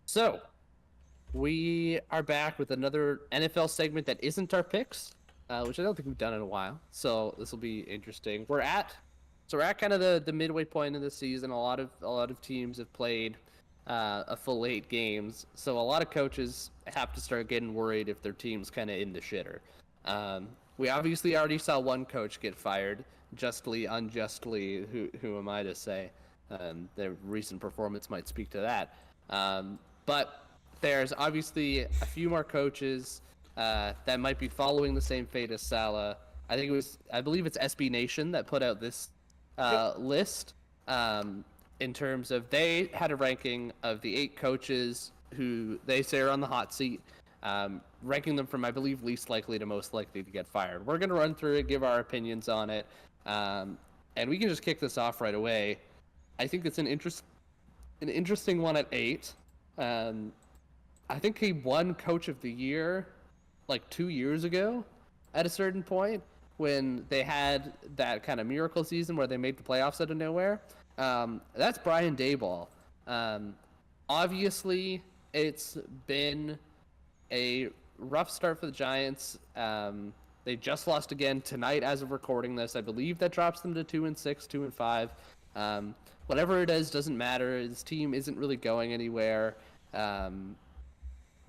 So, we are back with another NFL segment that isn't our picks, which I don't think we've done in a while. So this will be interesting. We're at kind of the midway point of the season. A lot of teams have played a full 8 games, so a lot of coaches have to start getting worried if their team's kind of in the shitter. We obviously already saw one coach get fired, justly, unjustly. Who am I to say? Their recent performance might speak to that. But there's obviously a few more coaches that might be following the same fate as Salah. I believe it's SB Nation that put out this list in terms of they had a ranking of the 8 coaches who they say are on the hot seat, ranking them from, I believe, least likely to most likely to get fired. We're going to run through it, give our opinions on it, and we can just kick this off right away. I think it's an interesting one at 8. I think he won Coach of the Year like 2 years ago at a certain point when they had that kind of miracle season where they made the playoffs out of nowhere. That's Brian Daboll. Obviously, it's been a rough start for the Giants. They just lost again tonight as of recording this. I believe that drops them to 2-6, 2-5. Whatever it is doesn't matter. His team isn't really going anywhere.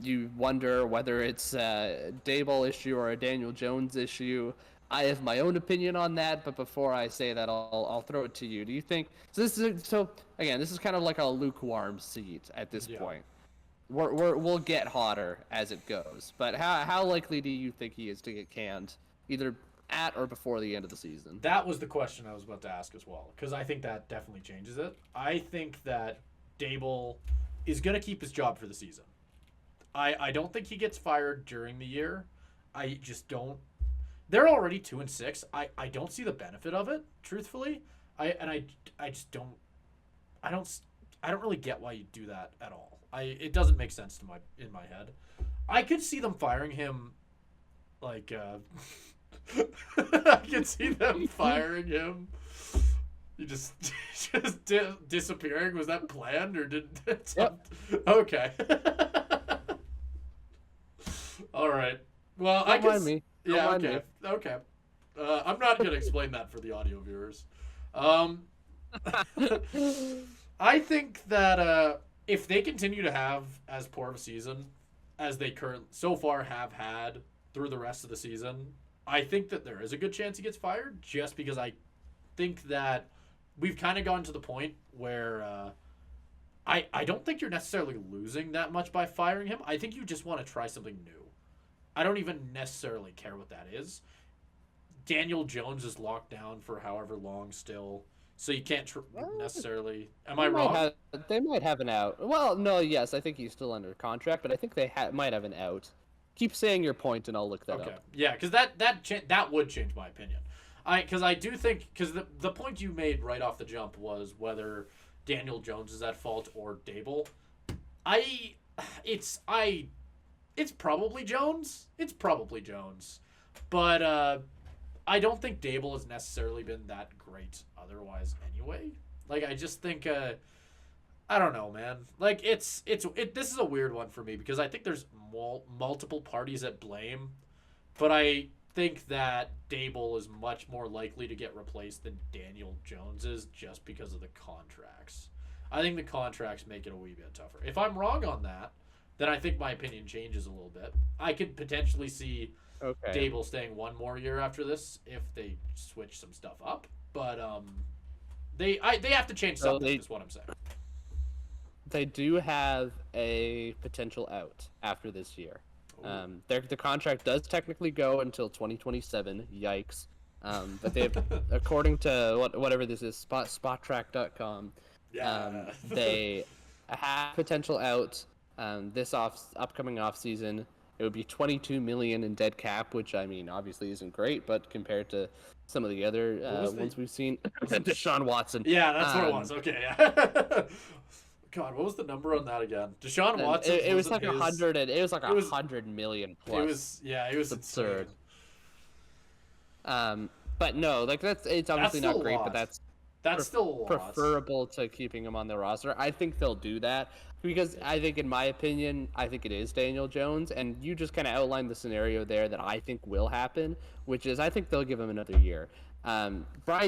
You wonder whether it's a Daboll issue or a Daniel Jones issue. I have my own opinion on that, but before I say that, I'll throw it to you. Do you think this is kind of like a lukewarm seat at this point? We'll get hotter as it goes, but how likely do you think he is to get canned, either at or before the end of the season? That was the question I was about to ask as well, because I think that definitely changes it. I think that Daboll is going to keep his job for the season. I don't think he gets fired during the year. I just don't. They're already 2-6. I don't see the benefit of it, truthfully. I just don't. I don't really get why you do that at all. It doesn't make sense in my head. I could see them firing him, like. I could see them firing him. You just disappearing. Was that planned or did? Yep. Okay. All right. Well, Don't mind me. Yeah. Okay. Okay. I'm not gonna explain that for the audio viewers. I think that if they continue to have as poor of a season as they so far have had through the rest of the season, I think that there is a good chance he gets fired. Just because I think that we've kind of gone to the point where I don't think you're necessarily losing that much by firing him. I think you just want to try something new. I don't even necessarily care what that is. Daniel Jones is locked down for however long still, so you can't necessarily. Am I wrong? They might have an out. Well, no, yes, I think he's still under contract, but I think they might have an out. Keep saying your point, and I'll look that up. Yeah, because that would change my opinion. Because I do think the point you made right off the jump was whether Daniel Jones is at fault or Daboll. It's probably Jones. It's probably Jones, but I don't think Daboll has necessarily been that great otherwise anyway. Like I just think I don't know, man. Like this is a weird one for me because I think there's multiple parties at blame, but I think that Daboll is much more likely to get replaced than Daniel Jones is just because of the contracts. I think the contracts make it a wee bit tougher. If I'm wrong on that, then I think my opinion changes a little bit. I could potentially see Daboll staying one more year after this if they switch some stuff up, but they have to change something. Is what I'm saying. They do have a potential out after this year. The contract does technically go until 2027. Yikes! But they, according to whatever this is, spottrack.com, they have potential out this upcoming off season. It would be $22 million in dead cap, which I mean obviously isn't great, but compared to some of the other ones we've seen, Deshaun Watson. Yeah, that's what it was. Okay, yeah. God, what was the number on that again? Deshaun Watson. It was like 100. It was like 100 million plus. It was absurd. But no, like it's obviously not great, but that's still preferable to keeping him on the roster. I think they'll do that. because I think, in my opinion, I think it is Daniel Jones, and you just kind of outlined the scenario there that I think will happen, which is I think they'll give him another year. Brian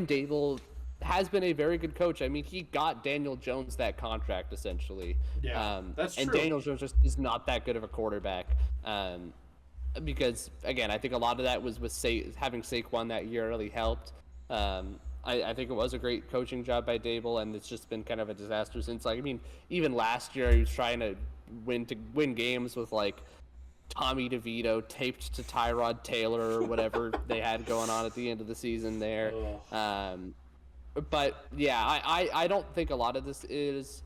Dable has been a very good coach. I mean, he got Daniel Jones that contract essentially. Yeah, that's and true. Daniel Jones just is not that good of a quarterback. Because again, I think a lot of that was with having Saquon that year really helped. I think it was a great coaching job by Dable, and it's just been kind of a disaster since. Like, I mean, even last year he was trying to win games with like Tommy DeVito taped to Tyrod Taylor or whatever they had going on at the end of the season there. But yeah, I don't think a lot of this is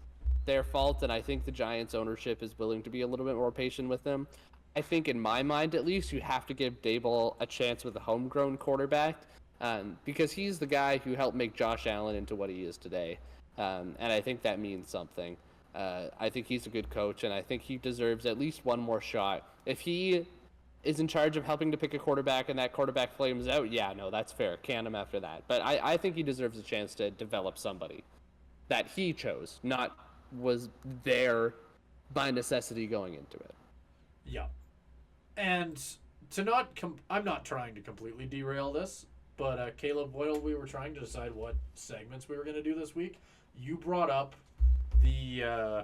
their fault, and I think the Giants ownership is willing to be a little bit more patient with them. I think, in my mind at least, you have to give Dable a chance with a homegrown quarterback, because he's the guy who helped make Josh Allen into what he is today, and I think that means something. I think he's a good coach, and I think he deserves at least one more shot. If he is in charge of helping to pick a quarterback and that quarterback flames out, yeah, no, that's fair. Can him after that. But I think he deserves a chance to develop somebody that he chose, not was there by necessity going into it. Yeah. And to I'm not trying to completely derail this, but Caleb, while we were trying to decide what segments we were going to do this week, you brought up the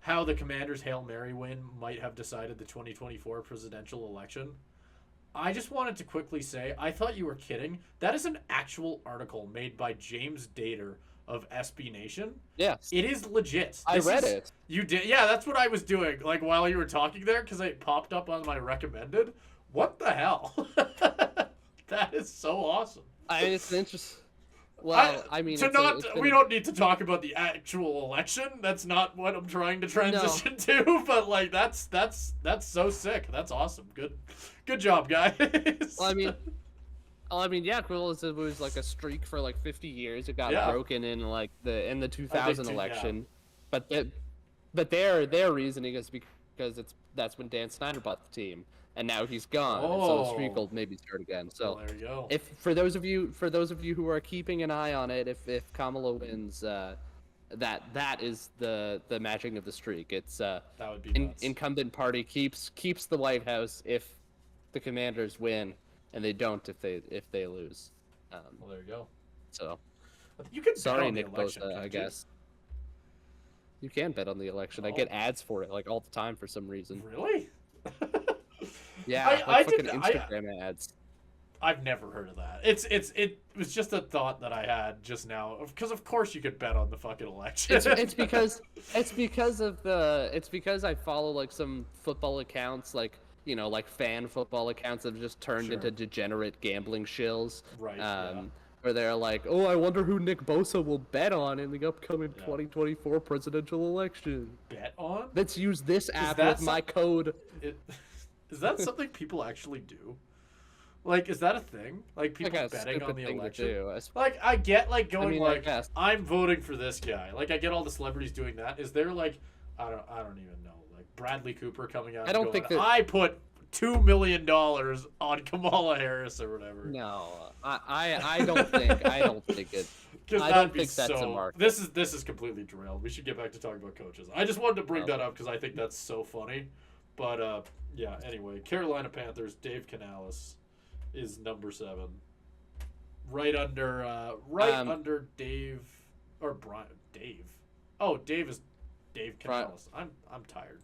how the Commanders' Hail Mary win might have decided the 2024 presidential election. I just wanted to quickly say, I thought you were kidding. That is an actual article made by James Dater of SB Nation. Yes. It is legit. I read it. You did? Yeah, that's what I was doing, like, while you were talking there, because it popped up on my recommended. What the hell? That is so awesome. It's interesting. Well, we don't need to talk about the actual election. That's not what I'm trying to transition to. But like, that's so sick. That's awesome. Good job, guys. I mean, yeah, cool. It was like a streak for like 50 years. It got broken in like the 2000 election, but their reasoning is because that's when Dan Snyder bought the team, and now he's gone, and so the streak will maybe start again. So there you go. If for those of you who are keeping an eye on it, if Kamala wins, that is the matching of the streak. It's that would be incumbent party keeps the White House if the Commanders win. And they don't if they lose. Well, there you go. So, you can sorry, bet on Nick the election, Bosa. I guess you can bet on the election. I get ads for it like all the time for some reason. Really? Yeah, fucking Instagram ads. I've never heard of that. It was just a thought that I had just now, because of course you could bet on the fucking election. It's because I follow like some football accounts, like, you know, like fan football accounts that have just turned into degenerate gambling shills. Right. Where they're like, oh, I wonder who Nick Bosa will bet on in the upcoming 2024 presidential election. Bet on? Let's use this app with my code. Is that something people actually do? Like, is that a thing? Like, people betting on the election? Like, I get, like, going, I'm voting for this guy. Like, I get all the celebrities doing that. Is there, like, I don't even know. Bradley Cooper coming out I put $2 million on Kamala Harris or whatever. No, I don't think it. I don't think that's a mark. This is completely derailed. We should get back to talking about coaches. I just wanted to bring that up because I think that's so funny. But yeah. Anyway, Carolina Panthers. Dave Canales is number 7, right under Dave or Brian. Dave. Oh, Dave is Dave Canales. I'm tired.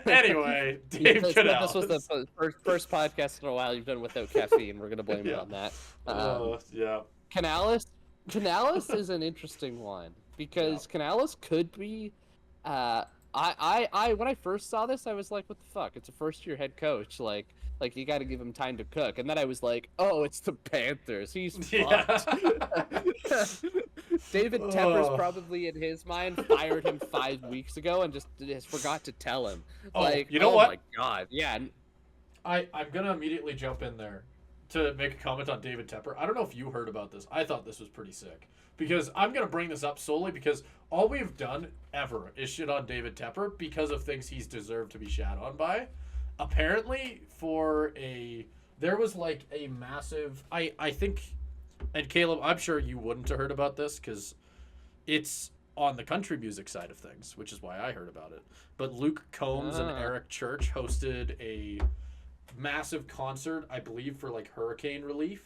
Anyway, Dave Canales. This was the first podcast in a while you've done without caffeine. We're gonna blame it on that. Yeah. Canales is an interesting one because Canales could be. I when I first saw this, I was like, what the fuck? It's a first-year head coach. Like you got to give him time to cook. And then I was like, oh, it's the Panthers. He's fucked. David Tepper's probably in his mind fired him 5 weeks ago and just forgot to tell him. You know what? Oh my god, yeah. I'm gonna immediately jump in there to make a comment on David Tepper. I don't know if you heard about this. I thought this was pretty sick because I'm gonna bring this up solely because all we've done ever is shit on David Tepper because of things he's deserved to be shat on by. Apparently, there was like a massive. I think. And Caleb, I'm sure you wouldn't have heard about this because it's on the country music side of things, which is why I heard about it. But Luke Combs and Eric Church hosted a massive concert, I believe, for like hurricane relief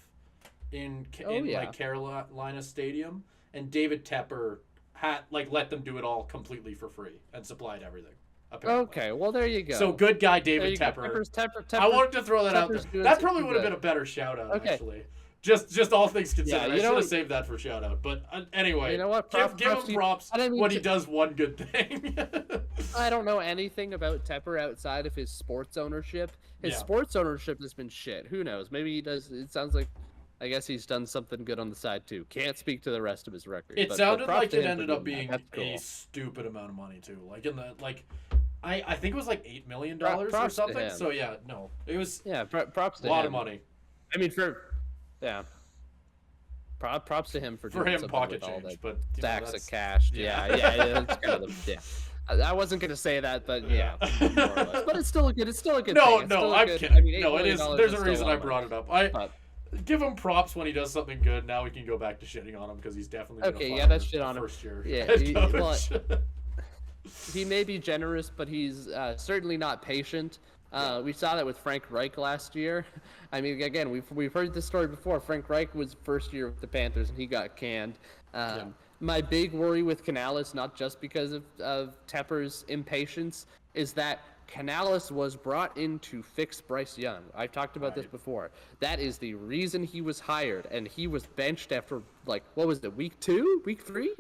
in like Carolina Stadium, and David Tepper had like let them do it all completely for free and supplied everything. Apparently. Okay, well there you go. So good guy David Tepper. I wanted to throw that out there. That probably would have been a better shout out actually. Just all things considered. I should have saved that for shout out. But anyway, you know what? Give him props when he does one good thing. I don't know anything about Tepper outside of his sports ownership. His sports ownership has been shit. Who knows? Maybe he does. It sounds like, I guess he's done something good on the side too. Can't speak to the rest of his record. It sounded like it ended up being a stupid amount of money too. Like in the I think it was like $8 million or something. So yeah, no, it was props to a lot of money. I mean props to him for him pocket change, but stacks of cash. That's kind of I wasn't gonna say that, but yeah, more or less. But it's still a good. It's still a good. No, thing. I'm kidding. I mean, no, it is. There's a reason I brought it up. Give him props when he does something good. Now we can go back to shitting on him because he's definitely that's shit on him. First year. Yeah, he may be generous, but he's certainly not patient. We saw that with Frank Reich last year. I mean, again, we've heard this story before. Frank Reich was first year with the Panthers, and he got canned. My big worry with Canales, not just because of Tepper's impatience, is that Canales was brought in to fix Bryce Young. I've talked about this before. That is the reason he was hired, and he was benched after, like, what was it, week 2? Week 3?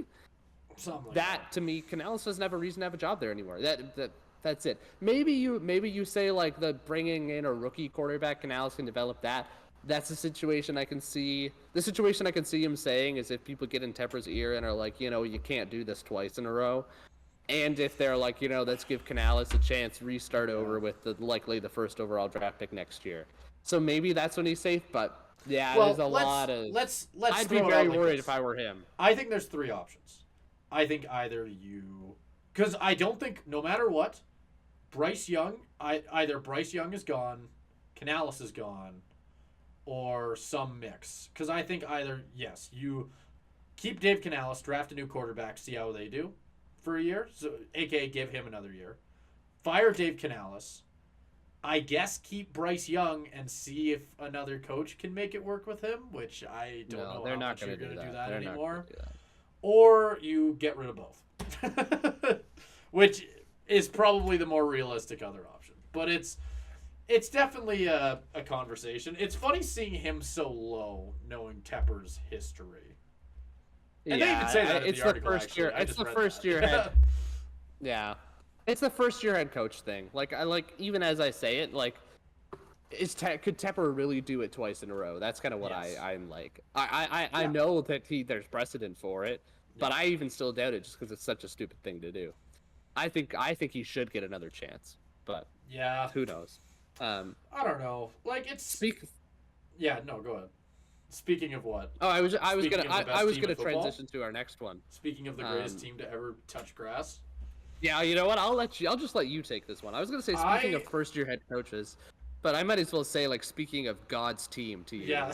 Something like that. To me, Canales doesn't have a reason to have a job there anymore. That's it. Maybe you say like the bringing in a rookie quarterback, Canales can develop that. That's a situation I can see. The situation I can see him saying is if people get in Tepper's ear and are like, you can't do this twice in a row. And if they're like, let's give Canales a chance, restart over with likely the first overall draft pick next year. So maybe that's when he's safe, but there's a lot of. Let's. I'd be very worried if I were him. I think there's 3 options. I think because I don't think no matter what, Bryce Young, either Bryce Young is gone, Canales is gone, or some mix. Because I think either, yes, you keep Dave Canales, draft a new quarterback, see how they do for a year, so aka give him another year. Fire Dave Canales. I guess keep Bryce Young and see if another coach can make it work with him, which I don't know how much you're going to do that anymore. Or you get rid of both, which is probably the more realistic other option. But it's definitely a conversation. It's funny seeing him so low, knowing Tepper's history. And they even say that in the article, actually. It's the first year head. Yeah, it's the first year head coach thing. Like even as I say it, like, could Tepper really do it twice in a row? That's kind of what I'm like. I know that there's precedent for it, but I even still doubt it just because it's such a stupid thing to do. I think he should get another chance, but who knows? I don't know. Like no, go ahead. Speaking of what? Oh, I was gonna transition to our next one. Speaking of the greatest team to ever touch grass. Yeah, you know what? I'll just let you take this one. I was gonna say speaking of first year head coaches, but I might as well say like speaking of God's team to you. Yeah.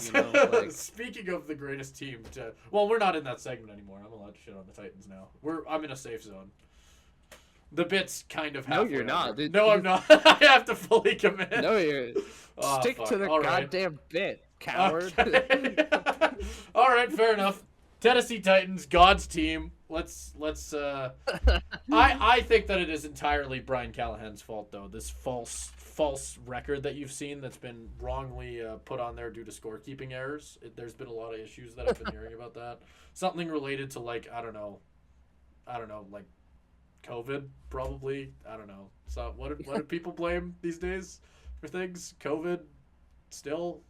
Speaking of the greatest team to we're not in that segment anymore. I'm allowed to shit on the Titans now. I'm in a safe zone. The bit's kind of halfway. No, you're not. No, I'm not. I have to fully commit. No, you're. Stick to the goddamn bit, coward. Okay. All right, fair enough. Tennessee Titans, God's team. Let's. I think that it is entirely Brian Callahan's fault, though. This false record that you've seen that's been wrongly put on there due to scorekeeping errors. There's been a lot of issues that I've been hearing about that. Something related to like I don't know, like COVID probably. I don't know. So what do people blame these days for things? COVID, still.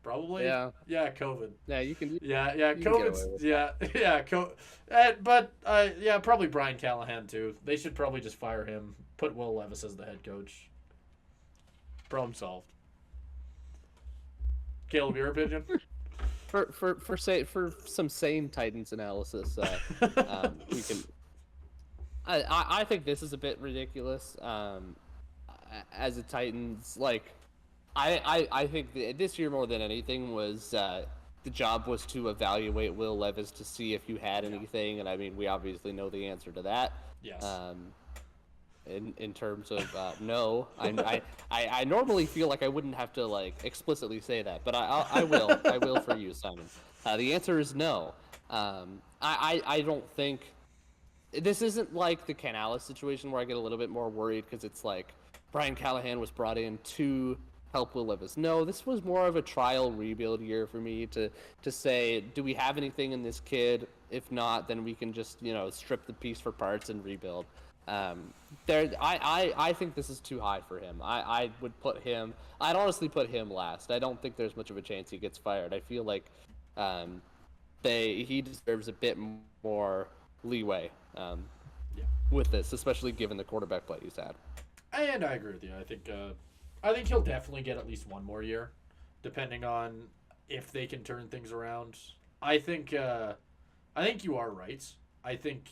Probably. Yeah. Yeah, COVID. Yeah, you can. Yeah, COVID. But probably Brian Callahan too. They should probably just fire him. Put Will Levis as the head coach. Problem solved. Caleb, your opinion? For some sane Titans analysis, we can. I think this is a bit ridiculous. As a Titans, like. I think this year more than anything was the job was to evaluate Will Levis to see if you had anything, and I mean, we obviously know the answer to that. Yes. In terms of no, I normally feel like I wouldn't have to like explicitly say that, but I will for you, Simon. The answer is no. I don't think this isn't like the Canales situation where I get a little bit more worried because it's like Brian Callahan was brought in to help Will Levis. No, this was more of a trial rebuild year for me to say, do we have anything in this kid? If not, then we can just strip the piece for parts and rebuild. I think this is too high for him. I'd honestly put him last. I don't think there's much of a chance he gets fired. I feel like he deserves a bit more leeway with this, especially given the quarterback play he's had. And I agree with you. I think he'll definitely get at least one more year, depending on if they can turn things around. I think you are right. I think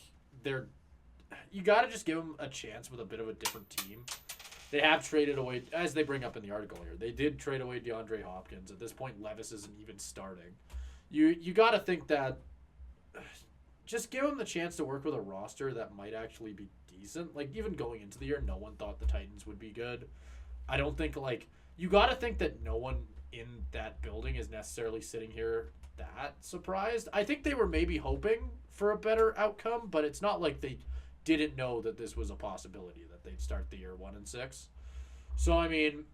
you got to just give them a chance with a bit of a different team. They have traded away, as they bring up in the article here, they did trade away DeAndre Hopkins. At this point, Levis isn't even starting. You got to think that just give them the chance to work with a roster that might actually be decent. Like, even going into the year, no one thought the Titans would be good. I don't think, you got to think that no one in that building is necessarily sitting here that surprised. I think they were maybe hoping for a better outcome, but it's not like they didn't know that this was a possibility that they'd start the year 1-6. So I mean,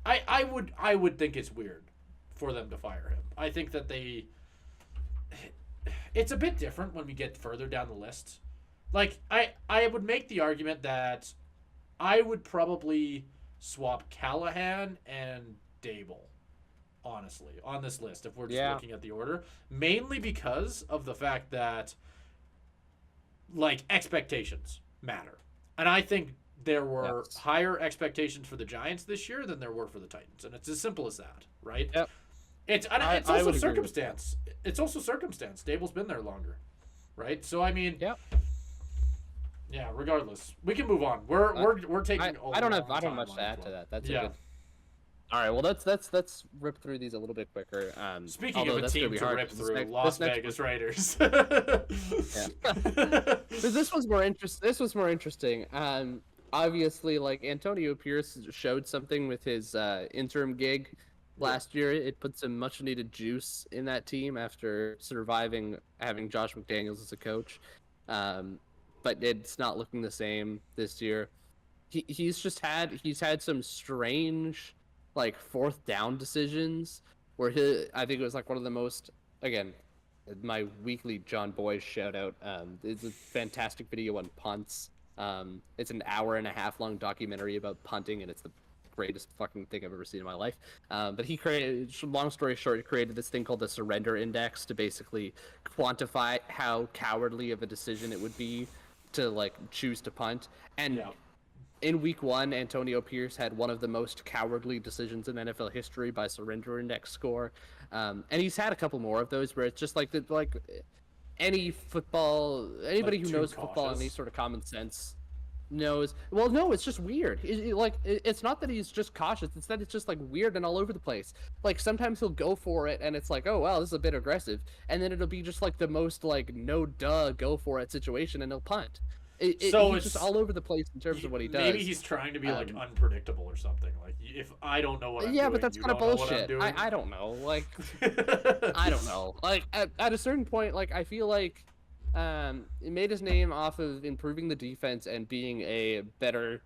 I would think it's weird for them to fire him. I think that it's a bit different when we get further down the list. Like I would make the argument that I would probably swap Callahan and Dable, honestly, on this list if we're just looking at the order, mainly because of the fact that expectations matter. And I think there were higher expectations for the Giants this year than there were for the Titans. And it's as simple as that, right? Yep. It's also circumstance. It's also circumstance. Dable's been there longer, right? So, I mean, yeah, regardless. We can move on. We're taking I don't have much to add to that. That's good. All right, well, let's rip through these a little bit quicker. Speaking of a team to rip through, Las Vegas Raiders. This was more interesting. Obviously, Antonio Pierce showed something with his interim gig last year. It put some much-needed juice in that team after having Josh McDaniels as a coach. But it's not looking the same this year. He's had some strange fourth down decisions where I think it was one of the most, again, my weekly John Boy shout out. It's a fantastic video on punts. It's an 1.5-hour long documentary about punting, and it's the greatest fucking thing I've ever seen in my life. But he created, long story short, he created this thing called the surrender index to basically quantify how cowardly of a decision it would be to choose to punt. And in week 1, Antonio Pierce had one of the most cowardly decisions in NFL history by surrender index score. And he's had a couple more of those where it's just anybody who knows football and any sort of common sense knows. Well, no, it's just weird. It's not that he's just cautious. It's that it's just weird and all over the place. Sometimes he'll go for it and it's oh wow, this is a bit aggressive, and then it'll be just the most no duh go for it situation, and he'll punt. He's just all over the place in terms of what he does. Maybe he's trying to be unpredictable or something. If I don't know what I'm doing, but that's kind of bullshit. I don't know. I don't know. At a certain point, I feel he made his name off of improving the defense and being a better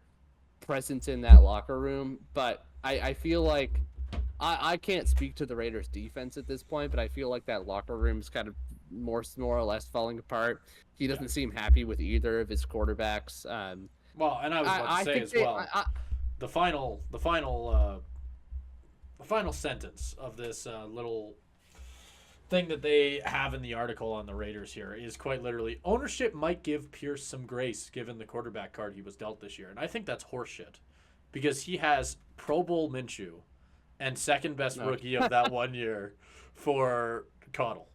presence in that locker room. But I feel I can't speak to the Raiders' defense at this point, but I feel that locker room is kind of more or less falling apart. He doesn't seem happy with either of his quarterbacks. Well, and I was about to say as well, the final sentence of this little thing that they have in the article on the Raiders here is quite literally, ownership might give Pierce some grace given the quarterback card he was dealt this year. And I think that's horseshit, because he has Pro Bowl Minshew and second best rookie of that 1 year for O'Connell.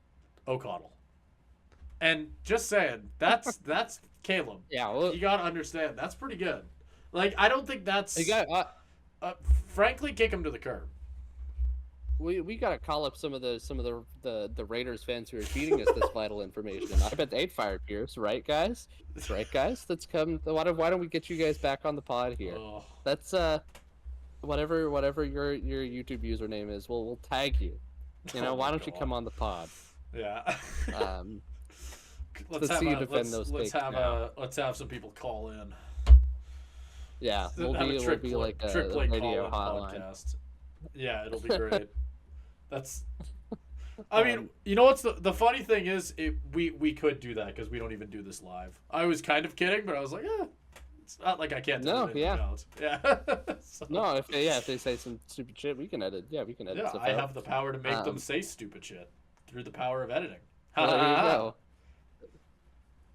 And just saying, that's Caleb. Yeah, well, you gotta understand, that's pretty good. I don't think that's... frankly, kick him to the curb. we gotta call up some of the Raiders fans who are feeding us this vital information. I bet they'd fire Pierce, right, guys? Right, guys? Let's come. Why don't we get you guys back on the pod here? Oh, That's whatever your YouTube username is, we'll tag you. You know, oh why my don't you God. come on the pod? Yeah. Let's see you defend those takes now. let's have some people call in. Yeah, Have a we'll be like a radio hotline. podcast. Yeah, it'll be great. That's. I mean, you know what's the funny thing is, we could do that because we don't even do this live. I was kind of kidding, but I was like, it's not like I can't. No, yeah. Yeah. So, No, if they say some stupid shit, we can edit. Yeah, we can edit yeah, stuff I out. have the power to make them say stupid shit through the power of editing. Well, there you go.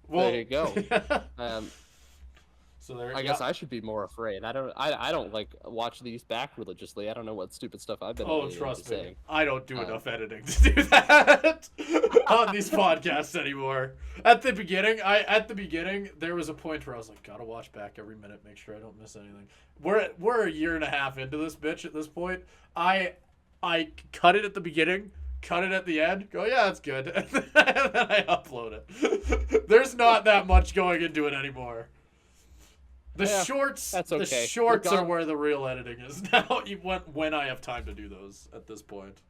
Well, There you go. So there. I guess I should be more afraid. I don't like watch these back religiously. I don't know what stupid stuff I've been. Oh, trust me, saying. I don't do enough editing to do that on these podcasts anymore. At the beginning, there was a point where I was like, gotta watch back every minute, make sure I don't miss anything. We're a year and a half into this bitch at this point. I cut it at the beginning, cut it at the end, go, yeah, that's good, and then I upload it. There's not that much going into it anymore. The shorts, that's okay. The shorts are where the real editing is now. When I have time to do those at this point.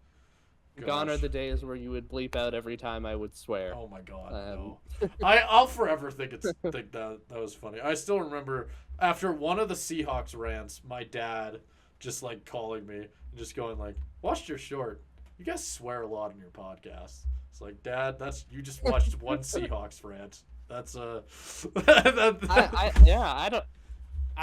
Gone are the days where you would bleep out every time I would swear. Oh my God, no. I'll forever think that was funny. I still remember after one of the Seahawks rants, my dad just like calling me and just going like, "Watched your short. You guys swear a lot in your podcast." It's like, Dad, you just watched one Seahawks rant. That's I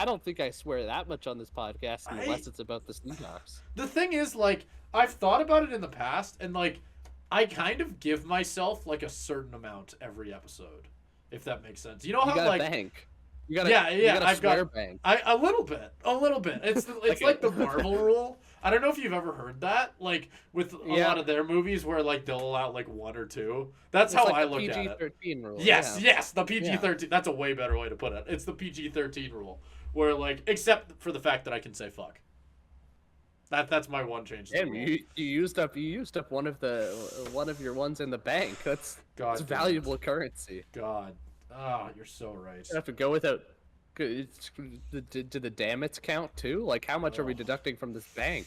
don't think I swear that much on this podcast unless it's about the Seahawks. The thing is, like, I've thought about it in the past, and like, I kind of give myself like a certain amount every episode, if that makes sense. You know how like bank. You gotta I've got bank. a little bit. It's like the Marvel rule. I don't know if you've ever heard that, like with a lot of their movies where like they'll allow like one or two. That's how I look at it. PG-13 rule. Yes, the PG-13. That's a way better way to put it. It's the PG-13 rule, where like, except for the fact that I can say fuck. That's my one change. Damn, you used up one of your ones in the bank. That's valuable currency. God, you're so right. You have to go without. Do the damage count too? Like, how much are we deducting from this bank?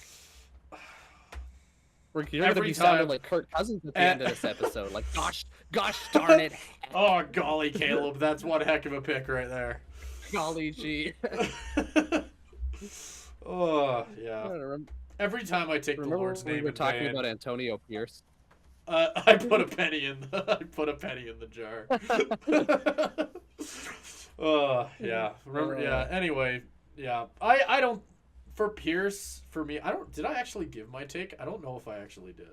You're gonna be sounding like Kirk Cousins at the end of this episode. Like, gosh darn it. Oh golly, Caleb, that's one heck of a pick right there. Golly gee. Oh yeah. Every time I take the Lord's name, we were talking about Antonio Pierce. I put a penny in the jar. Yeah. Remember? Yeah. Anyway, yeah. I don't. For Pierce, for me, did I actually give my take? I don't know if I actually did.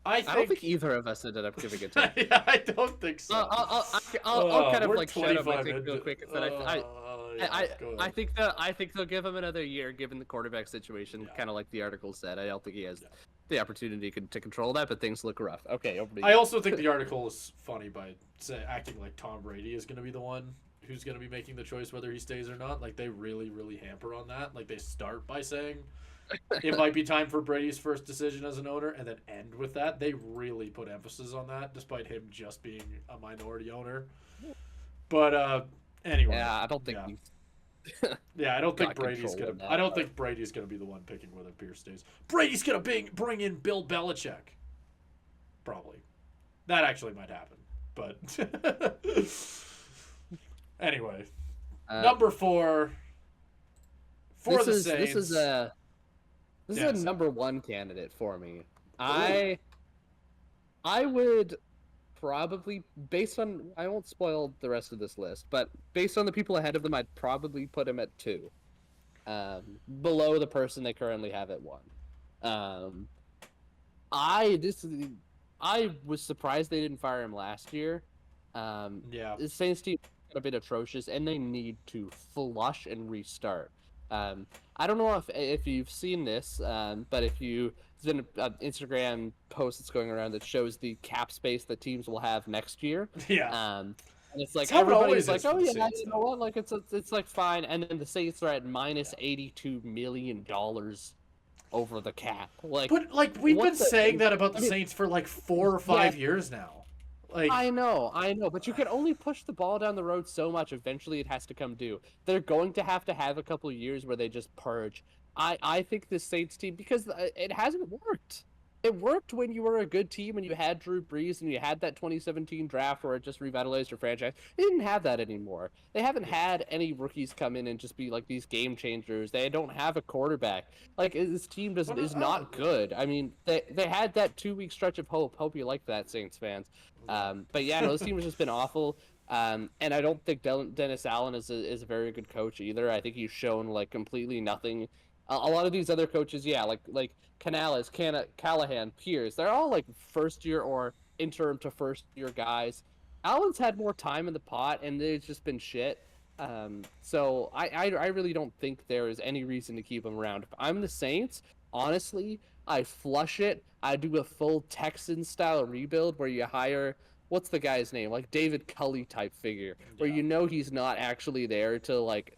I don't think either of us ended up giving a take. Yeah, I don't think so. I'll kind of like shout out my take real quick. I think they'll give him another year, given the quarterback situation. Yeah. Kind of like the article said. I don't think he has the opportunity to control that, but things look rough. Okay, over to you. I also think the article is funny by acting like Tom Brady is going to be the one who's going to be making the choice whether he stays or not. Like, they really, really hamper on that. Like, they start by saying it might be time for Brady's first decision as an owner, and then end with that. They really put emphasis on that, despite him just being a minority owner. But anyway, yeah, I don't think. Yeah, I don't think Brady's gonna. I don't think Brady's gonna be the one picking whether Pierce stays. Brady's gonna bring in Bill Belichick. Probably, that actually might happen. But anyway, number 4 for the Saints. This is a number 1 candidate for me. I would probably, based on, I won't spoil the rest of this list, but based on the people ahead of them, I'd probably put him at 2, below the person they currently have at 1. I was surprised they didn't fire him last year. The Saints team a bit atrocious, and they need to flush and restart. I don't know if you've seen this, but if you there's an Instagram post that's going around that shows the cap space that teams will have next year. Yeah. And it's like everybody's like, oh yeah, you know what? Like it's like fine, and then the Saints are at minus $82 million over the cap. Like, But like we've what been the? saying that about the I mean, Saints for like 4 or 5 years now. Like I know, but you can only push the ball down the road so much. Eventually, it has to come due. They're going to have a couple of years where they just purge. I think this Saints team, because it hasn't worked. It worked when you were a good team and you had Drew Brees and you had that 2017 draft where it just revitalized your franchise. They didn't have that anymore. They haven't had any rookies come in and just be like these game changers. They don't have a quarterback. Like, this team is not good. I mean, they had that 2 week stretch of hope. Hope you like that, Saints fans. But yeah, no, this team has just been awful. And I don't think Dennis Allen is a very good coach either. I think he's shown like completely nothing. A lot of these other coaches, yeah, like Canales, Callahan, Pierce, they're all like first year or interim to first year guys. Allen's had more time in the pot, and it's just been shit. So I really don't think there is any reason to keep him around. If I'm the Saints, honestly, I flush it. I do a full Texan style rebuild where you hire, what's the guy's name, like David Culley type figure, where you know he's not actually there to like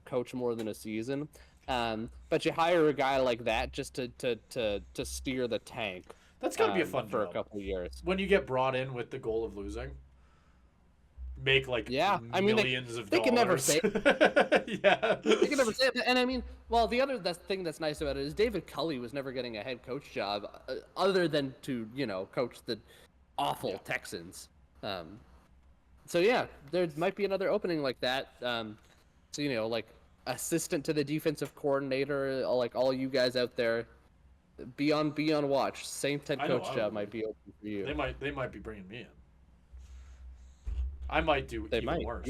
coach more than a season. But you hire a guy like that just to steer the tank. that's gotta be a fun for job. a couple of years. When you get brought in with the goal of losing, make like I mean, millions of they dollars. can never say. Yeah. They can never say it. And I mean, well, the other thing that's nice about it is David Culley was never getting a head coach job other than to coach the awful Texans. So yeah, there might be another opening like that. So like assistant to the defensive coordinator, like all you guys out there, be on watch. Saints head coach job might be open for you. They might be bringing me in. I might do even worse.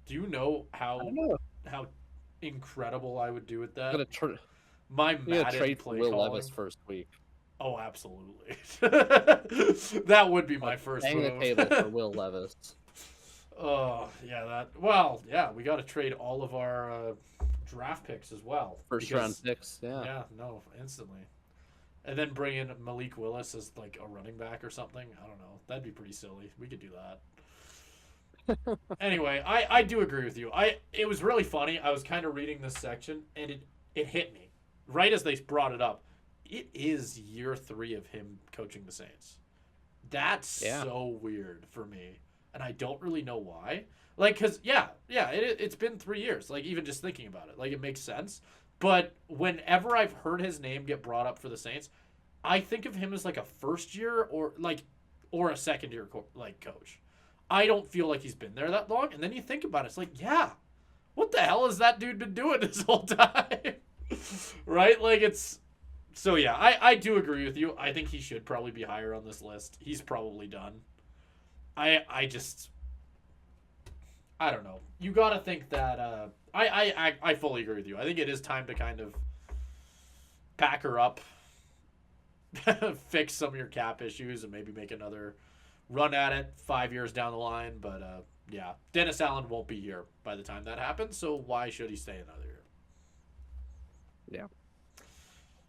Do you know how incredible I would do with that? My Madden trade play Will calling. Levis first week. Oh, absolutely. That would be my first Bang move. the table for Will Levis. Oh, yeah, we got to trade all of our draft picks as well. First round picks, yeah. Yeah, no, instantly. And then bring in Malik Willis as like a running back or something. I don't know. That'd be pretty silly. We could do that. Anyway, I do agree with you. It was really funny. I was kind of reading this section, and it hit me right as they brought it up. It is year 3 of him coaching the Saints. That's so weird for me, and I don't really know why. Like, cause it's been 3 years. Like, even just thinking about it, like it makes sense. But whenever I've heard his name get brought up for the Saints, I think of him as like a first year or a second year coach. I don't feel like he's been there that long. And then you think about it, it's like, yeah, what the hell has that dude been doing this whole time? Right? Like, it's... So, yeah, I do agree with you. I think he should probably be higher on this list. He's probably done. I don't know. You got to think that... I fully agree with you. I think it is time to kind of pack her up, fix some of your cap issues, and maybe make another run at it 5 years down the line. But yeah, Dennis Allen won't be here by the time that happens, so why should he stay another year?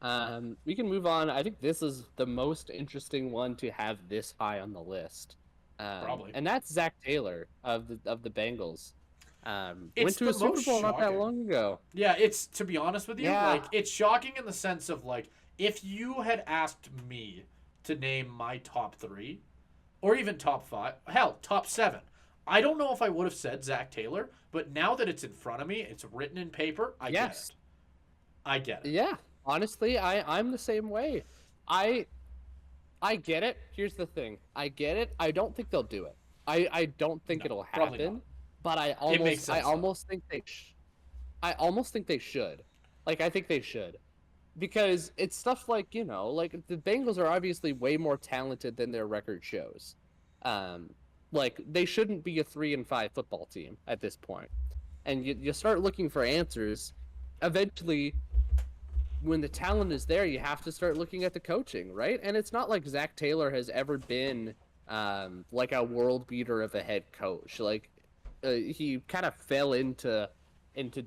Yeah. We can move on. I think this is the most interesting one to have this high on the list. Probably. And that's Zach Taylor of the Bengals. It's went to a Super Bowl not that shocking. long ago. Yeah, it's, to be honest with you, Yeah. like, it's shocking in the sense of, like, if you had asked me to name my top 3, or even top 5, hell, top 7, I don't know if I would have said Zach Taylor, but now that it's in front of me, it's written in paper, I get it. I get it. Yeah, honestly, I'm the same way. I get it. Here's the thing. I get it. I don't think they'll do it. I don't think it'll happen. But I almost think they should. Like, I think they should. Because it's stuff like, like the Bengals are obviously way more talented than their record shows. Like, they shouldn't be a 3-5 football team at this point. And you start looking for answers. Eventually, when the talent is there, you have to start looking at the coaching, right? And it's not like Zach Taylor has ever been like a world beater of a head coach. Like, he kind of fell into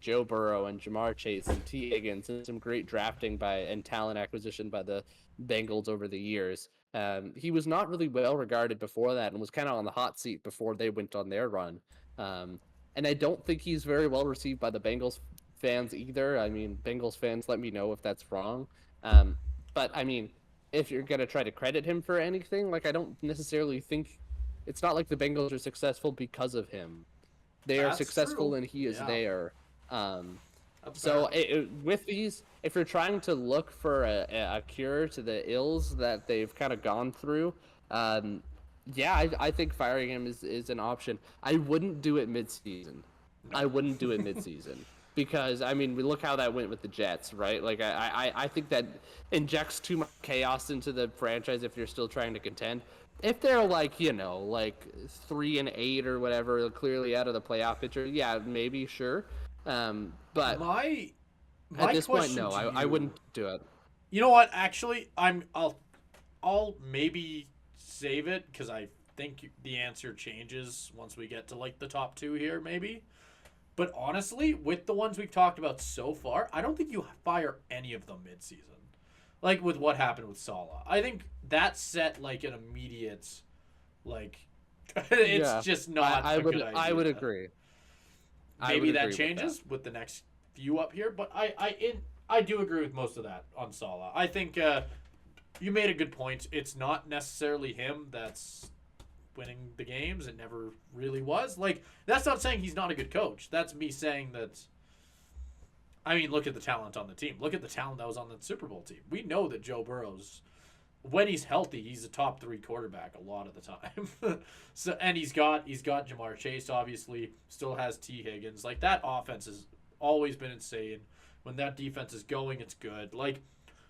Joe Burrow and Jamar Chase and T. Higgins and some great drafting and talent acquisition by the Bengals over the years. He was not really well regarded before that and was kind of on the hot seat before they went on their run. And I don't think he's very well received by the Bengals fans either. I mean, Bengals fans, let me know if that's wrong. But I mean, if you're gonna try to credit him for anything, like I don't necessarily think it's not like the Bengals are successful because of him. They are That's successful true. and he is Yeah. there. That's So fair. with these, if you're trying to look for a cure to the ills that they've kind of gone through, yeah, I think firing him is an option. I wouldn't do it mid-season. I wouldn't do it mid-season because I mean, we look how that went with the Jets, right? Like I think that injects too much chaos into the franchise if you're still trying to contend. If they're like, you know, like 3-8 or whatever, clearly out of the playoff picture, yeah, maybe sure. But My at my this point, question no, to I you. wouldn't do it. You know what? Actually, I'll maybe save it because I think the answer changes once we get to like the top two here, maybe. But honestly, with the ones we've talked about so far, I don't think you fire any of them mid-season. Like with what happened with Salah, I think that set like an immediate, like, it's Yeah, just not I a would good idea. I would agree. I Maybe would that agree with that. changes with the next few up here, but I do agree with most of that on Salah. I think you made a good point. It's not necessarily him that's winning the games. It never really was. Like, that's not saying he's not a good coach. That's me saying that. I mean, look at the talent on the team. Look at the talent that was on the Super Bowl team. We know that Joe Burrow's, when he's healthy, he's a top 3 quarterback a lot of the time. So, and he's got Jamar Chase, obviously, still has T Higgins. Like, that offense has always been insane. When that defense is going, it's good. Like,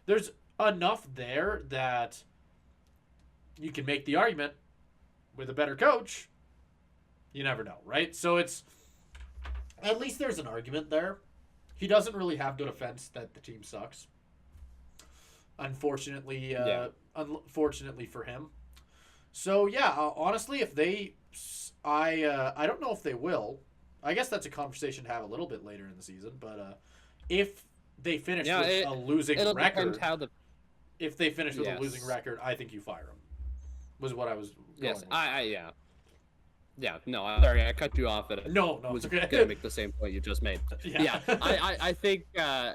there's enough there that you can make the argument with a better coach. You never know, right? So it's, at least there's an argument there. He doesn't really have to defense that the team sucks. Unfortunately, Yeah. unfortunately for him. So yeah, honestly, if they, I don't know if they will. I guess that's a conversation to have a little bit later in the season. But if they finish Yeah, with a losing it'll depend record, how the if they finish with a losing yes. record, I think you fire him. Was what I was going Yes, with. yeah. Yeah, no, I'm sorry, I cut you off. But No, was it's okay. gonna make the same point you just made. Yeah. Yeah, I think, yeah,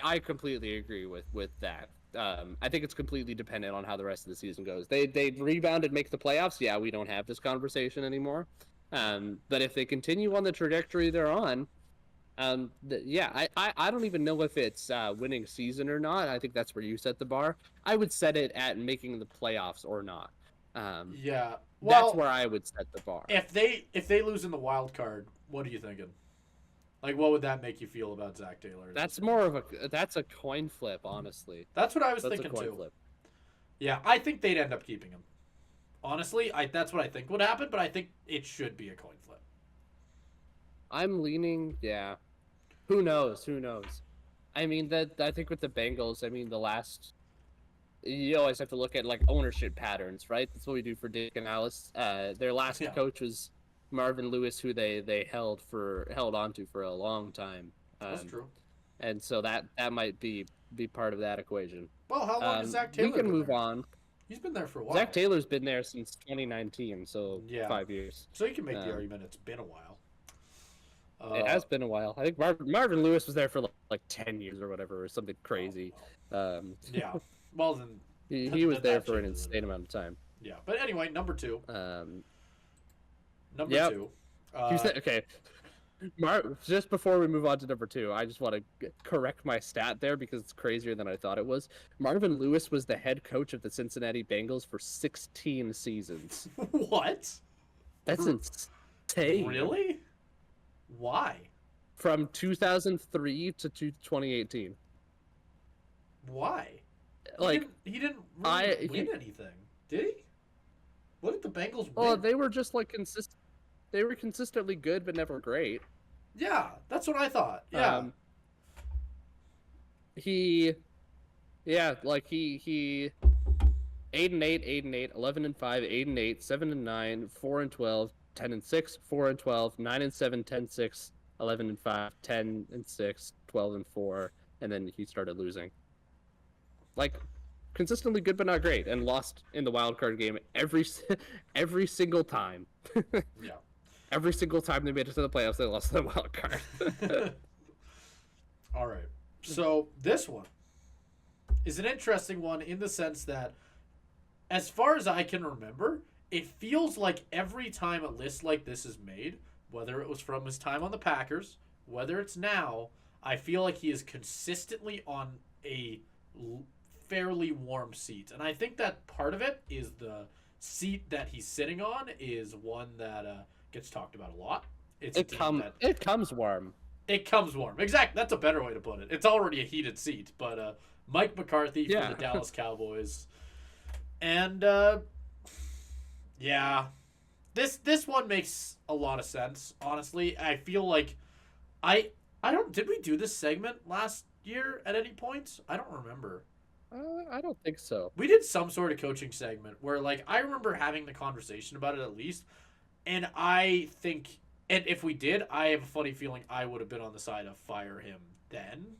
I completely agree with that. I think it's completely dependent on how the rest of the season goes. They rebound and make the playoffs. Yeah, we don't have this conversation anymore. But if they continue on the trajectory they're on, yeah, I don't even know if it's winning season or not. I think that's where you set the bar. I would set it at making the playoffs or not. Yeah. That's Well, where I would set the bar. if they lose in the wild card, what are you thinking? Like, what would that make you feel about Zach Taylor? That's more of that's a coin flip, honestly. That's what I was That's thinking a coin too. flip. Yeah, I think they'd end up keeping him. Honestly, that's what I think would happen, but I think it should be a coin flip. I'm leaning, yeah. Who knows? Who knows? I mean, I think with the Bengals, I mean, you always have to look at like ownership patterns, right? That's what we do for Dick and Alice. Their last Yeah. coach was Marvin Lewis, who they held on to for a long time. That's true. And so that might be part of that equation. Well, how long has Zach Taylor We can been move there? on. He's been there for a while. Zach Taylor's been there since 2019, so Yeah. 5 years. So you can make the argument it's been a while. It has been a while. I think Marvin Lewis was there for like 10 years or whatever, or something crazy. Yeah. Well, then. He was That there for an changes it. insane amount of time. Yeah. But anyway, number 2. Number Yep. 2. Okay. Just before we move on to number 2, I just want to correct my stat there because it's crazier than I thought it was. Marvin Lewis was the head coach of the Cincinnati Bengals for 16 seasons. What? That's insane. Really? Why? From 2003 to 2018. Why? Like, he didn't really win he- anything, did he? What did the Bengals win? well, they were just like They were consistently good, but never great. Yeah, that's what I thought. Yeah. He 8-8, 8-8, 11-5, 8-8, 7-9, 4-12, 10-6, 4-12, 9-7, 10-6, 11-5, 10-6, 12-4, and then he started losing. Like, consistently good but not great, and lost in the wild card game every single time. Yeah. Every single time they made it to the playoffs, they lost the wild card. All right. So this one is an interesting one in the sense that, as far as I can remember, it feels like every time a list like this is made, whether it was from his time on the Packers, whether it's now, I feel like he is consistently on a fairly warm seat. And I think that part of it is the seat that he's sitting on is one that gets talked about a lot. It's a team that it comes warm. it comes warm. Exactly. That's a better way to put it. It's already a heated seat, but Mike McCarthy for Yeah. the Dallas Cowboys. And yeah, this one makes a lot of sense. Honestly, I feel like I don't. Did we do this segment last year at any point? I don't remember. I don't think so. We did some sort of coaching segment where, like, I remember having the conversation about it at least, and I think, and if we did, I have a funny feeling I would have been on the side of fire him then.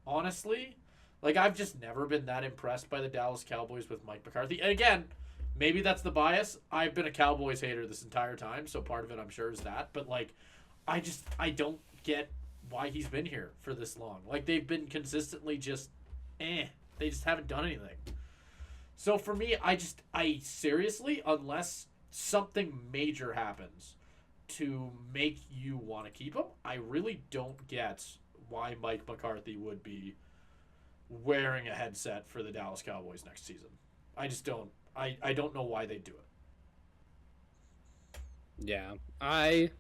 Honestly, like, I've just never been that impressed by the Dallas Cowboys with Mike McCarthy. And again, maybe that's the bias. I've been a Cowboys hater this entire time, so part of it I'm sure is that. But like, I don't get why he's been here for this long. Like, they've been consistently just they just haven't done anything. So for me, I seriously, unless something major happens to make you want to keep him, I really don't get why Mike McCarthy would be wearing a headset for the Dallas Cowboys next season. I just don't. I don't know why they do it. Yeah, I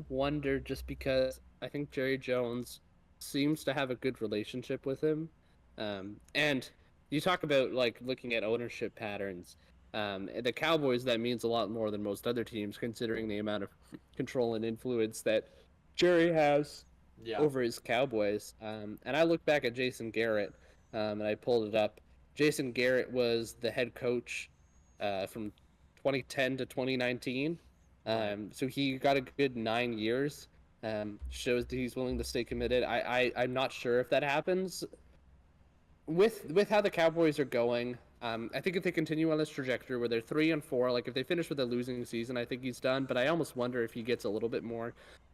wonder, just because I think Jerry Jones seems to have a good relationship with him, and you talk about like looking at ownership patterns. The Cowboys, that means a lot more than most other teams, considering the amount of control and influence that Jerry has Yeah. over his Cowboys. And I look back at Jason Garrett, and I pulled it up. Jason Garrett was the head coach from 2010 to 2019. So he got a good 9 years. Shows that he's willing to stay committed. I'm not sure if that happens with how the Cowboys are going. I think if they continue on this trajectory where they're 3-4, like if they finish with a losing season, I think he's done. But I almost wonder if he gets a little bit more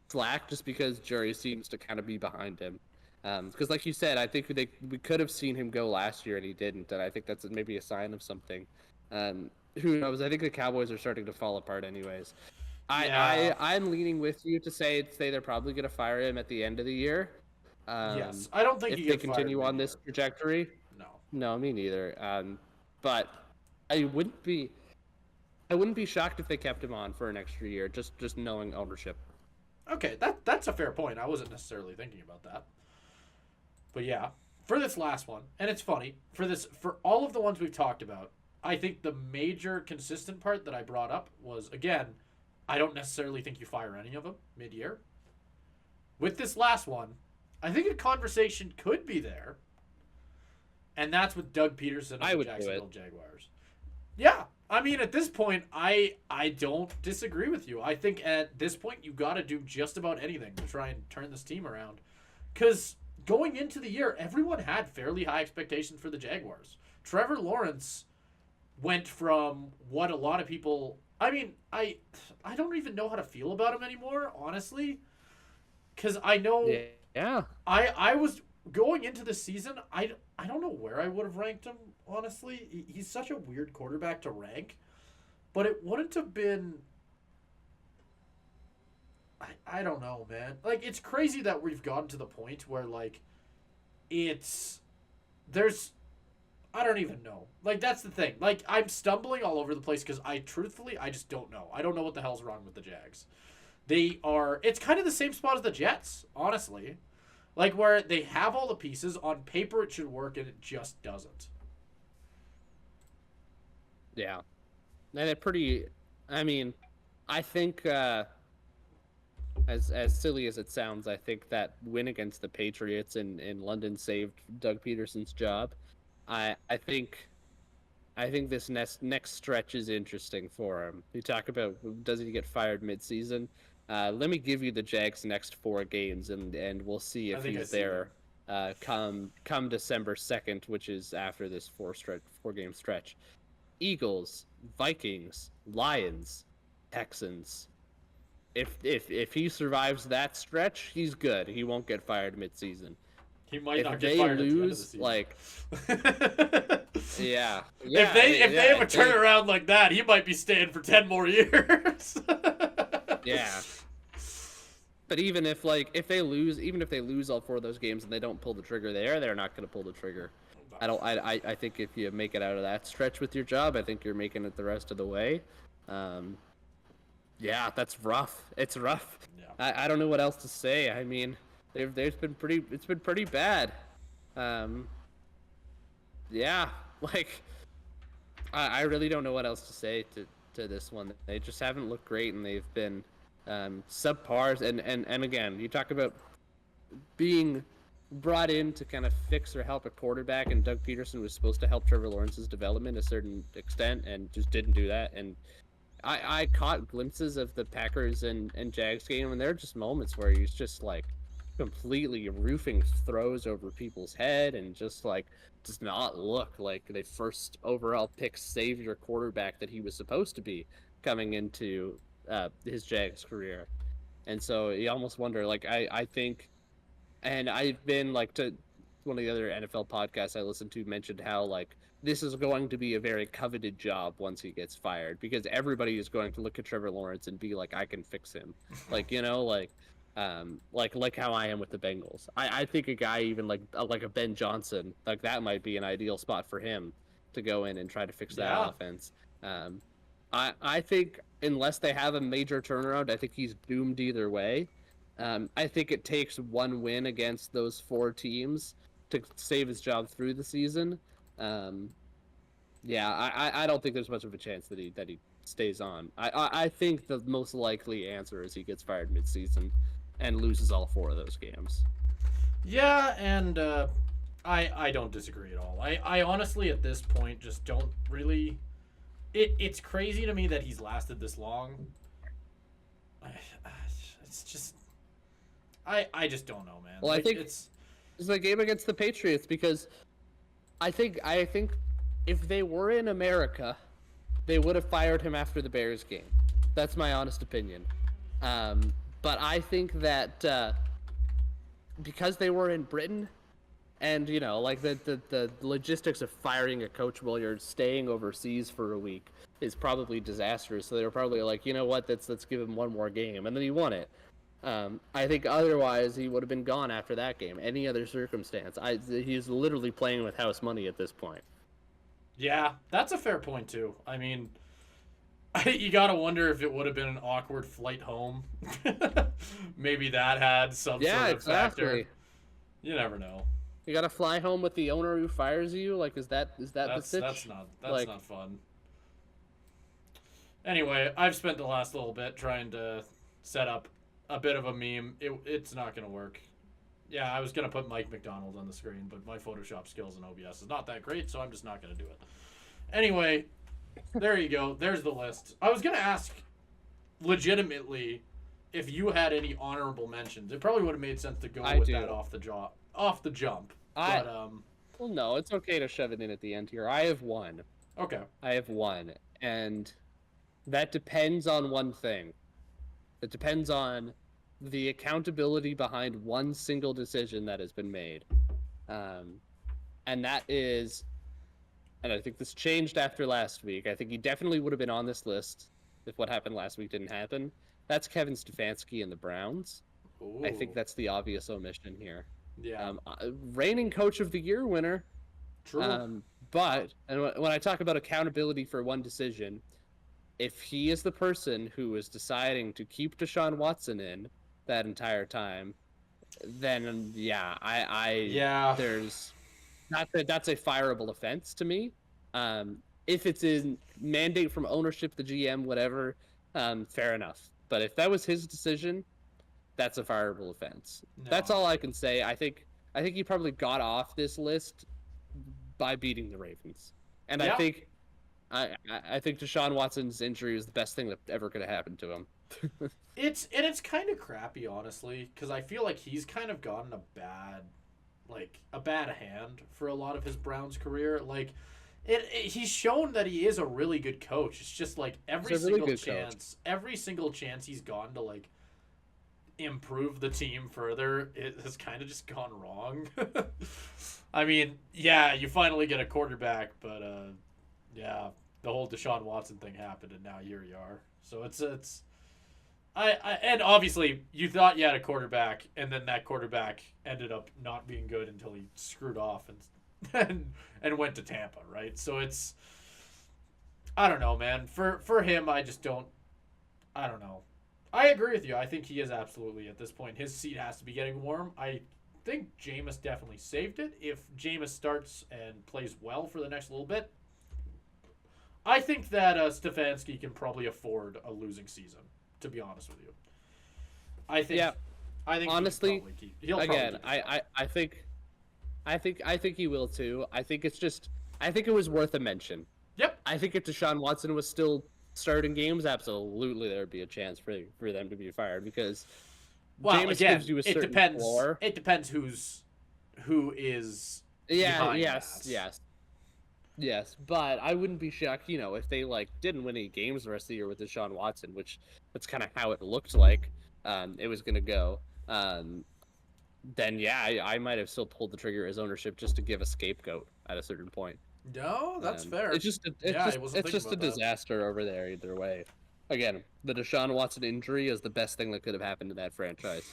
slack, just because Jerry seems to kind of be behind him. Because like you said, I think we could have seen him go last year and he didn't, and I think that's maybe a sign of something. Who knows? I think the Cowboys are starting to fall apart, anyways. Yeah. I'm leaning with you to say they're probably going to fire him at the end of the year. Yes. I don't think If he they gets fired continue on mid-year. this trajectory. No. No, me neither. But I wouldn't be I wouldn't be shocked if they kept him on for an extra year, just knowing ownership. Okay, that's a fair point. I wasn't necessarily thinking about that. But yeah, for this last one, and it's funny, for all of the ones we've talked about, I think the major consistent part that I brought up was, again, I don't necessarily think you fire any of them mid-year. With this last one, I think a conversation could be there, and that's with Doug Peterson I of the would do Jacksonville it. Jaguars. Yeah, I mean, at this point, I don't disagree with you. I think at this point, you got to do just about anything to try and turn this team around. Because going into the year, everyone had fairly high expectations for the Jaguars. Trevor Lawrence went from what a lot of people. I mean, I don't even know how to feel about him anymore, honestly. Because I know Yeah. I was going into the season. I don't know where I would have ranked him. Honestly, he's such a weird quarterback to rank, but it wouldn't have been. I don't know, man. Like, it's crazy that we've gotten to the point where, like, it's there's I don't even know. Like, that's the thing. Like, I'm stumbling all over the place because I just don't know. I don't know what the hell's wrong with the Jags. It's kind of the same spot as the Jets, honestly. Like, where they have all the pieces, on paper it should work, and it just doesn't. Yeah. And I mean, I think as silly as it sounds, I think that win against the Patriots in London saved Doug Peterson's job. I think this next stretch is interesting for him. You talk about, does he get fired midseason? Let me give you the Jags' next 4 games, and we'll see if he's there come December 2nd, which is after this 4-game stretch. Eagles, Vikings, Lions, Texans. if he survives that stretch, he's good. He won't get fired mid-season. He might If not get they fired at the end of the lose, season. like, yeah, if they have a turnaround like that, he might be staying for 10 more years. yeah. But even if they lose all 4 of those games and they don't pull the trigger they're not going to pull the trigger. I think if you make it out of that stretch with your job, I think you're making it the rest of the way. Yeah, that's rough. It's rough. Yeah. I don't know what else to say. I mean, it's been pretty bad. Yeah, like I really don't know what else to say to this one. They just haven't looked great, and they've been subpars. And again, you talk about being brought in to kind of fix or help a quarterback, and Doug Peterson was supposed to help Trevor Lawrence's development to a certain extent, and just didn't do that. And I caught glimpses of the Packers and Jags game, and there are just moments where he's just like completely roofing throws over people's head, and just like does not look like the first overall pick savior quarterback that he was supposed to be coming into his Jags career. And so you almost wonder, like, I think, and I've been like, to one of the other NFL podcasts I listened to mentioned how like this is going to be a very coveted job once he gets fired, because everybody is going to look at Trevor Lawrence and be like, I can fix him. Like, you know, like how I am with the Bengals. I think a guy even like a Ben Johnson, like that might be an ideal spot for him to go in and try to fix that offense. I think unless they have a major turnaround, I think he's doomed either way. I think it takes one win against those 4 teams to save his job through the season. Yeah, I don't think there's much of a chance that he stays on. I think the most likely answer is he gets fired mid-season and loses all 4 of those games. Yeah, and I don't disagree at all. I honestly at this point just don't really. It's crazy to me that he's lasted this long. It's just. I just don't know, man. Well, like, I think it's the game against the Patriots, because I think if they were in America, they would have fired him after the Bears game. That's my honest opinion. But I think that because they were in Britain, and you know, like the logistics of firing a coach while you're staying overseas for a week is probably disastrous. So they were probably like, you know what, let's give him one more game, and then he won it. I think otherwise he would have been gone after that game. Any other circumstance, he's literally playing with house money at this point. Yeah, that's a fair point too. I mean, you gotta wonder if it would have been an awkward flight home. Maybe that had some sort of factor. You never know. You gotta fly home with the owner who fires you. Like, is that the sitch? That's not fun. Anyway, I've spent the last little bit trying to set up a bit of a meme. It's not gonna work. Yeah, I was gonna put Mike McDonald on the screen, but my Photoshop skills in OBS is not that great, so I'm just not gonna do it. Anyway, there you go. There's the list. I was gonna ask, legitimately, if you had any honorable mentions. It probably would have made sense to go that off the jump. But well, no, it's okay to shove it in at the end here. I have one. Okay. I have one, and that depends on one thing. It depends on the accountability behind one single decision that has been made. And that is, and I think this changed after last week. I think he definitely would have been on this list if what happened last week didn't happen. That's Kevin Stefanski and the Browns. Ooh. I think that's the obvious omission here. Yeah. Reigning Coach of the Year winner. True. But when I talk about accountability for one decision, if he is the person who is deciding to keep Deshaun Watson in that entire time, then there's that's a fireable offense to me. If it's a mandate from ownership, the GM, whatever, fair enough. But if that was his decision, that's a fireable offense. No. That's all I can say. I think he probably got off this list by beating the Ravens, and I think Deshaun Watson's injury was the best thing that ever could have happened to him. It's kind of crappy, honestly, because I feel like he's kind of gotten a bad hand for a lot of his Browns career. Like, He's shown that he is a really good coach. It's just like He's a really good coach. every single chance he's gone to like improve the team further, it has kind of just gone wrong. I mean, yeah, you finally get a quarterback, but yeah, the whole Deshaun Watson thing happened, and now here you are. So it's I and obviously you thought you had a quarterback, and then that quarterback ended up not being good until he screwed off and went to Tampa, right? So it's I don't know, man. For him, I just don't. I don't know. I agree with you. I think he is absolutely at this point. His seat has to be getting warm. I think Jameis definitely saved it. If Jameis starts and plays well for the next little bit, I think that Stefanski can probably afford a losing season. To be honest with you, I think. Yeah. I think Honestly, he'll again, probably I think he will too. I think it was worth a mention. Yep. I think if Deshaun Watson was still starting games, absolutely there would be a chance for them to be fired because Jameis gives you a certain it depends. floor. It depends who is. Yes, but I wouldn't be shocked, if they didn't win any games the rest of the year with Deshaun Watson, which that's kind of how it looked like it was gonna go. Then yeah, I might have still pulled the trigger as ownership just to give a scapegoat at a certain point. No, that's fair. It's just a disaster over there either way. Again, the Deshaun Watson injury is the best thing that could have happened to that franchise.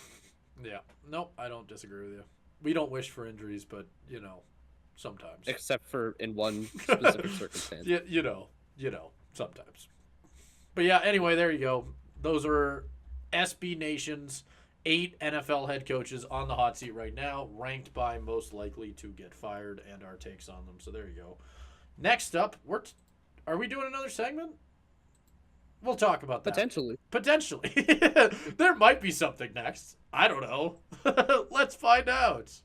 Yeah. Nope, I don't disagree with you. We don't wish for injuries, but sometimes. Except for in one specific circumstance. Yeah, sometimes. But yeah, anyway, there you go. Those are SB Nation's 8 NFL head coaches on the hot seat right now, ranked by most likely to get fired, and our takes on them. So there you go. Next up, are we doing another segment? We'll talk about that. Potentially. There might be something next. I don't know. Let's find out.